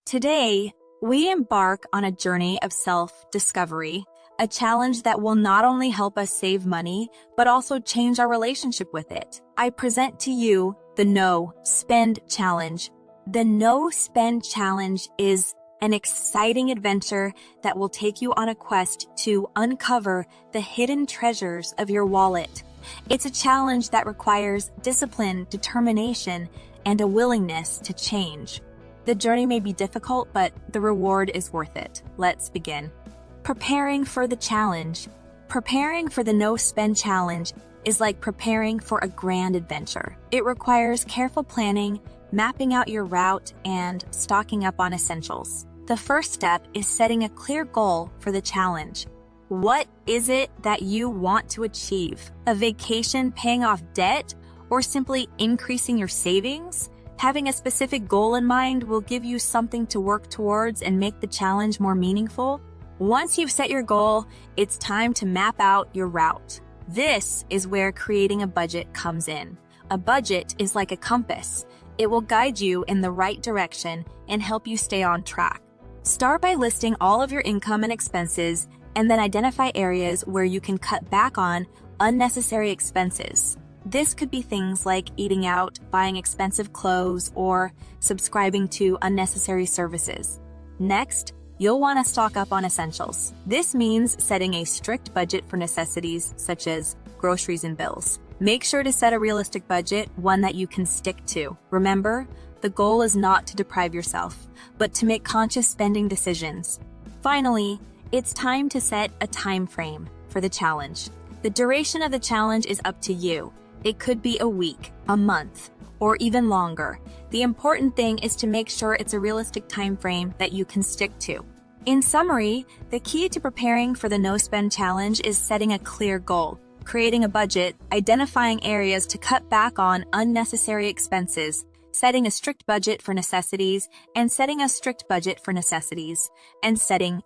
Today, we embark on a journey of self-discovery, a challenge that will not only help us save money, but also change our relationship with it. I present to you the No Spend Challenge. The No Spend Challenge is an exciting adventure that will take you on a quest to uncover the hidden treasures of your wallet. It's a challenge that requires discipline, determination, and a willingness to change. The journey may be difficult, but the reward is worth it. Let's begin. Preparing for the challenge. Preparing for the No Spend Challenge is like preparing for a grand adventure. It requires careful planning, mapping out your route, and stocking up on essentials. The first step is setting a clear goal for the challenge. What is it that you want to achieve? A vacation paying off debt, or simply increasing your savings? Having a specific goal in mind will give you something to work towards and make the challenge more meaningful. Once you've set your goal, it's time to map out your route. This is where creating a budget comes in. A budget is like a compass. It will guide you in the right direction and help you stay on track. Start by listing all of your income and expenses, and then identify areas where you can cut back on unnecessary expenses. This could be things like eating out, buying expensive clothes, or subscribing to unnecessary services. Next, you'll want to stock up on essentials. This means setting a strict budget for necessities such as groceries and bills. Make sure to set a realistic budget, one that you can stick to. Remember, the goal is not to deprive yourself, but to make conscious spending decisions. Finally, it's time to set a time frame for the challenge. The duration of the challenge is up to you. It could be a week, a month, or even longer. The important thing is to make sure it's a realistic time frame that you can stick to. In summary, the key to preparing for the No Spend Challenge is setting a clear goal, creating a budget, identifying areas to cut back on unnecessary expenses, setting a strict budget for necessities, and setting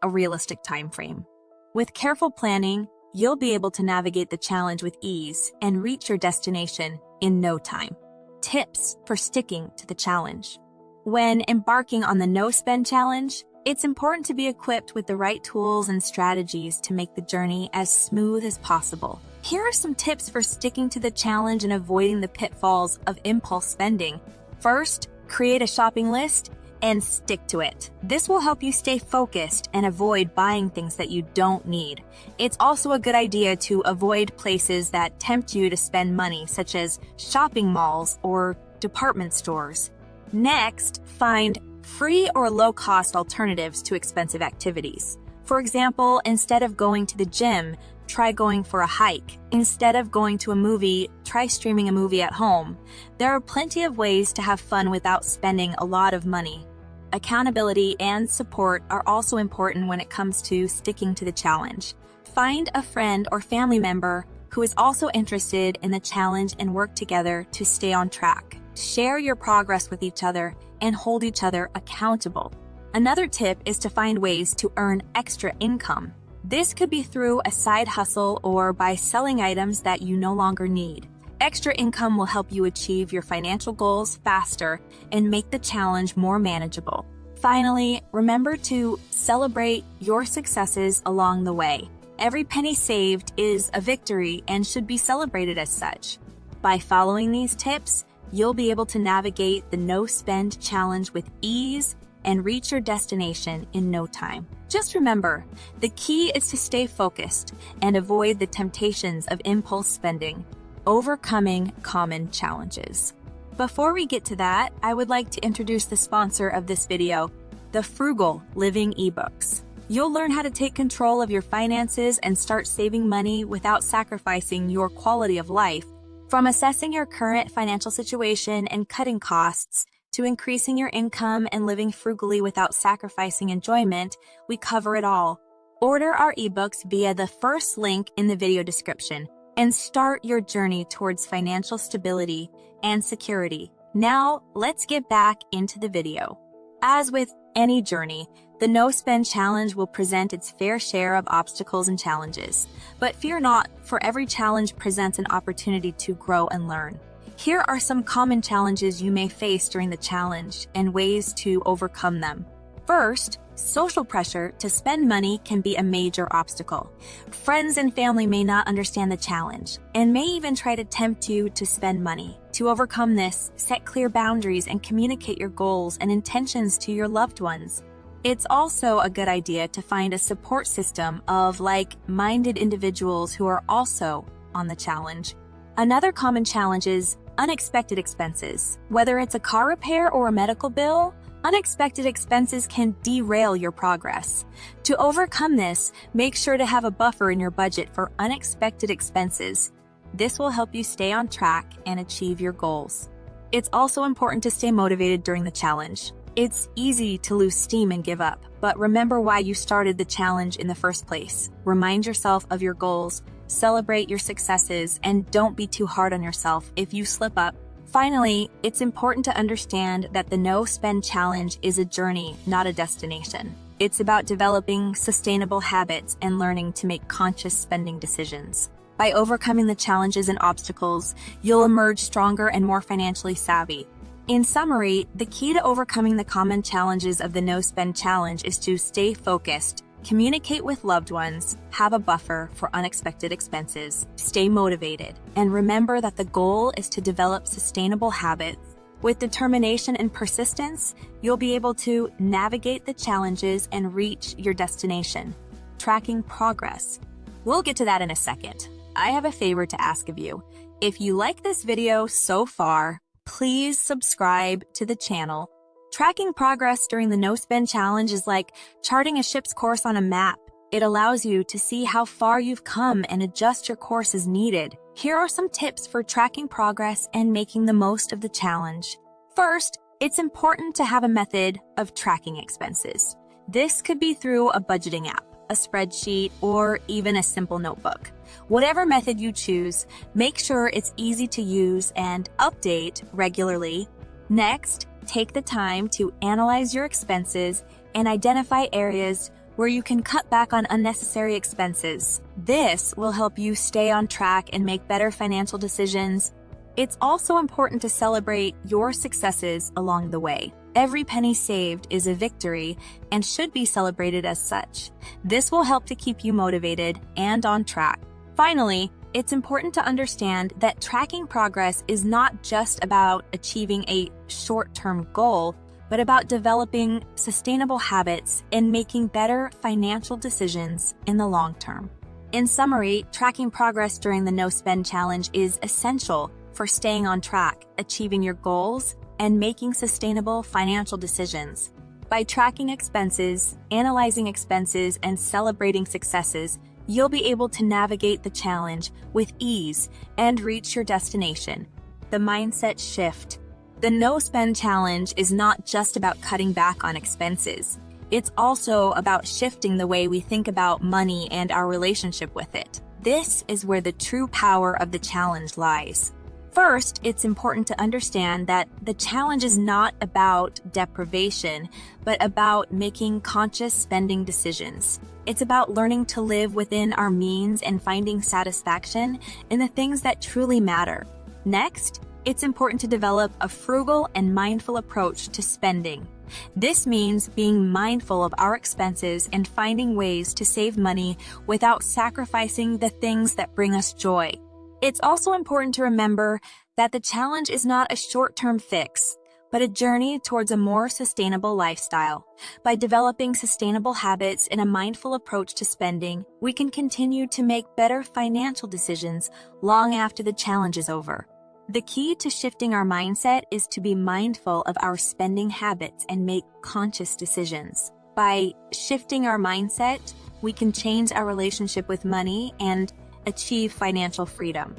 a realistic time frame. With careful planning, you'll be able to navigate the challenge with ease and reach your destination in no time. Tips for sticking to the challenge. When embarking on the No Spend Challenge, it's important to be equipped with the right tools and strategies to make the journey as smooth as possible. Here are some tips for sticking to the challenge and avoiding the pitfalls of impulse spending. First, create a shopping list and stick to it. This will help you stay focused and avoid buying things that you don't need. It's also a good idea to avoid places that tempt you to spend money, such as shopping malls or department stores. Next, find free or low-cost alternatives to expensive activities. For example, instead of going to the gym, try going for a hike. Instead of going to a movie, try streaming a movie at home. There are plenty of ways to have fun without spending a lot of money. Accountability and support are also important when it comes to sticking to the challenge. Find a friend or family member who is also interested in the challenge and work together to stay on track. Share your progress with each other and hold each other accountable. Another tip is to find ways to earn extra income. This could be through a side hustle or by selling items that you no longer need. Extra income will help you achieve your financial goals faster and make the challenge more manageable. Finally, remember to celebrate your successes along the way. Every penny saved is a victory and should be celebrated as such. By following these tips, you'll be able to navigate the No Spend Challenge with ease and reach your destination in no time. Just remember, the key is to stay focused and avoid the temptations of impulse spending, overcoming common challenges. Before we get to that, I would like to introduce the sponsor of this video, the Frugal Living eBooks. You'll learn how to take control of your finances and start saving money without sacrificing your quality of life. From assessing your current financial situation and cutting costs, to increasing your income and living frugally without sacrificing enjoyment, we cover it all. Order our ebooks via the first link in the video description and start your journey towards financial stability and security. Now, let's get back into the video. As with any journey, the No Spend Challenge will present its fair share of obstacles and challenges. But fear not, for every challenge presents an opportunity to grow and learn. Here are some common challenges you may face during the challenge and ways to overcome them. First, social pressure to spend money can be a major obstacle. Friends and family may not understand the challenge and may even try to tempt you to spend money. To overcome this, set clear boundaries and communicate your goals and intentions to your loved ones. It's also a good idea to find a support system of like-minded individuals who are also on the challenge. Another common challenge is unexpected expenses. Whether it's a car repair or a medical bill, unexpected expenses can derail your progress. To overcome this, make sure to have a buffer in your budget for unexpected expenses. This will help you stay on track and achieve your goals. It's also important to stay motivated during the challenge. It's easy to lose steam and give up, but remember why you started the challenge in the first place. Remind yourself of your goals, celebrate your successes, and don't be too hard on yourself if you slip up. Finally, it's important to understand that the No Spend Challenge is a journey, not a destination. It's about developing sustainable habits and learning to make conscious spending decisions. By overcoming the challenges and obstacles, you'll emerge stronger and more financially savvy. In summary, the key to overcoming the common challenges of the No Spend Challenge is to stay focused, communicate with loved ones, have a buffer for unexpected expenses, stay motivated, and remember that the goal is to develop sustainable habits. With determination and persistence, you'll be able to navigate the challenges and reach your destination. Tracking progress. We'll get to that in a second. I have a favor to ask of you. If you like this video so far, please subscribe to the channel. Tracking progress during the No Spend Challenge is like charting a ship's course on a map. It allows you to see how far you've come and adjust your course as needed. Here are some tips for tracking progress and making the most of the challenge. First, it's important to have a method of tracking expenses. This could be through a budgeting app, a spreadsheet, or even a simple notebook. Whatever method you choose, make sure it's easy to use and update regularly. Next, take the time to analyze your expenses and identify areas where you can cut back on unnecessary expenses. This will help you stay on track and make better financial decisions. It's also important to celebrate your successes along the way. Every penny saved is a victory and should be celebrated as such. This will help to keep you motivated and on track. Finally, it's important to understand that tracking progress is not just about achieving a short-term goal, but about developing sustainable habits and making better financial decisions in the long term. In summary, tracking progress during the No Spend Challenge is essential for staying on track, achieving your goals, and making sustainable financial decisions. By tracking expenses, analyzing expenses, and celebrating successes, you'll be able to navigate the challenge with ease and reach your destination. The mindset shift. The No Spend Challenge is not just about cutting back on expenses. It's also about shifting the way we think about money and our relationship with it. This is where the true power of the challenge lies. First, it's important to understand that the challenge is not about deprivation, but about making conscious spending decisions. It's about learning to live within our means and finding satisfaction in the things that truly matter. Next, it's important to develop a frugal and mindful approach to spending. This means being mindful of our expenses and finding ways to save money without sacrificing the things that bring us joy. It's also important to remember that the challenge is not a short-term fix, but a journey towards a more sustainable lifestyle. By developing sustainable habits and a mindful approach to spending, we can continue to make better financial decisions long after the challenge is over. The key to shifting our mindset is to be mindful of our spending habits and make conscious decisions. By shifting our mindset, we can change our relationship with money and achieve financial freedom.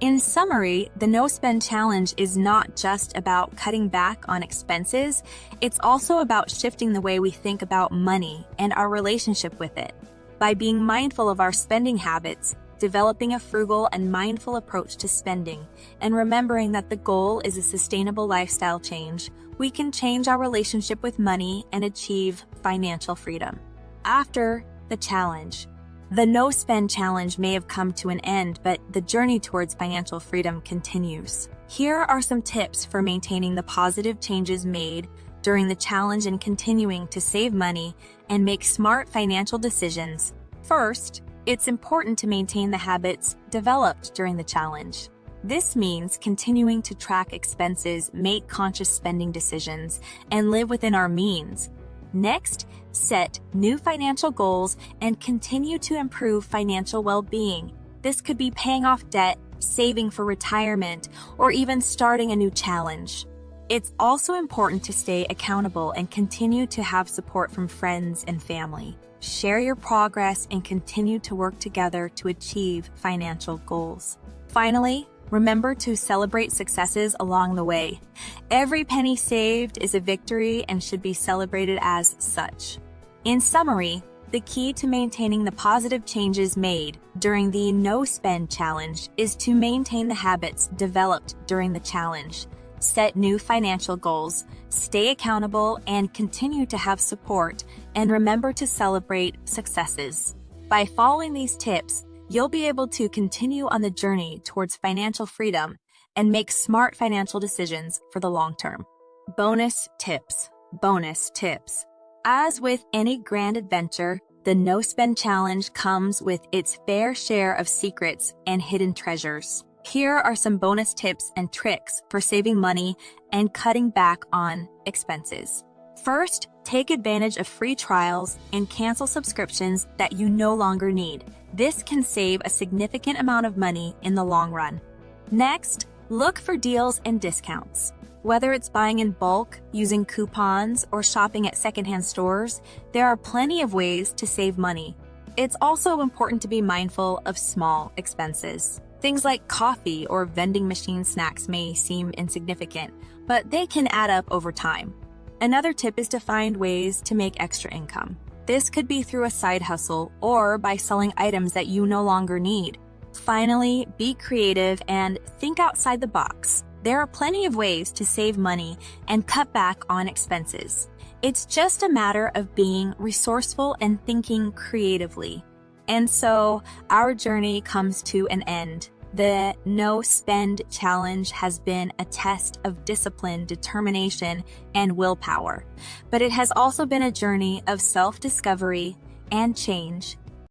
In summary, the No Spend Challenge is not just about cutting back on expenses, it's also about shifting the way we think about money and our relationship with it. By being mindful of our spending habits, developing a frugal and mindful approach to spending, and remembering that the goal is a sustainable lifestyle change, we can change our relationship with money and achieve financial freedom. After the challenge. The No Spend Challenge may have come to an end, but the journey towards financial freedom continues. Here are some tips for maintaining the positive changes made during the challenge and continuing to save money and make smart financial decisions. First, it's important to maintain the habits developed during the challenge. This means continuing to track expenses, make conscious spending decisions, and live within our means. Next, set new financial goals and continue to improve financial well-being. This could be paying off debt, saving for retirement, or even starting a new challenge. It's also important to stay accountable and continue to have support from friends and family. Share your progress and continue to work together to achieve financial goals. Finally, remember to celebrate successes along the way. Every penny saved is a victory and should be celebrated as such. In summary, the key to maintaining the positive changes made during the No Spend Challenge is to maintain the habits developed during the challenge, set new financial goals, stay accountable, and continue to have support, and remember to celebrate successes. By following these tips, you'll be able to continue on the journey towards financial freedom and make smart financial decisions for the long term. Bonus tips. Bonus tips. As with any grand adventure, the No Spend Challenge comes with its fair share of secrets and hidden treasures. Here are some bonus tips and tricks for saving money and cutting back on expenses. First, take advantage of free trials and cancel subscriptions that you no longer need. This can save a significant amount of money in the long run. Next, look for deals and discounts. Whether it's buying in bulk, using coupons, or shopping at secondhand stores, there are plenty of ways to save money. It's also important to be mindful of small expenses. Things like coffee or vending machine snacks may seem insignificant, but they can add up over time. Another tip is to find ways to make extra income. This could be through a side hustle or by selling items that you no longer need. Finally, be creative and think outside the box. There are plenty of ways to save money and cut back on expenses. It's just a matter of being resourceful and thinking creatively. And so, our journey comes to an end. The No Spend Challenge has been a test of discipline, determination, and willpower. But it has also been a journey of self-discovery and change.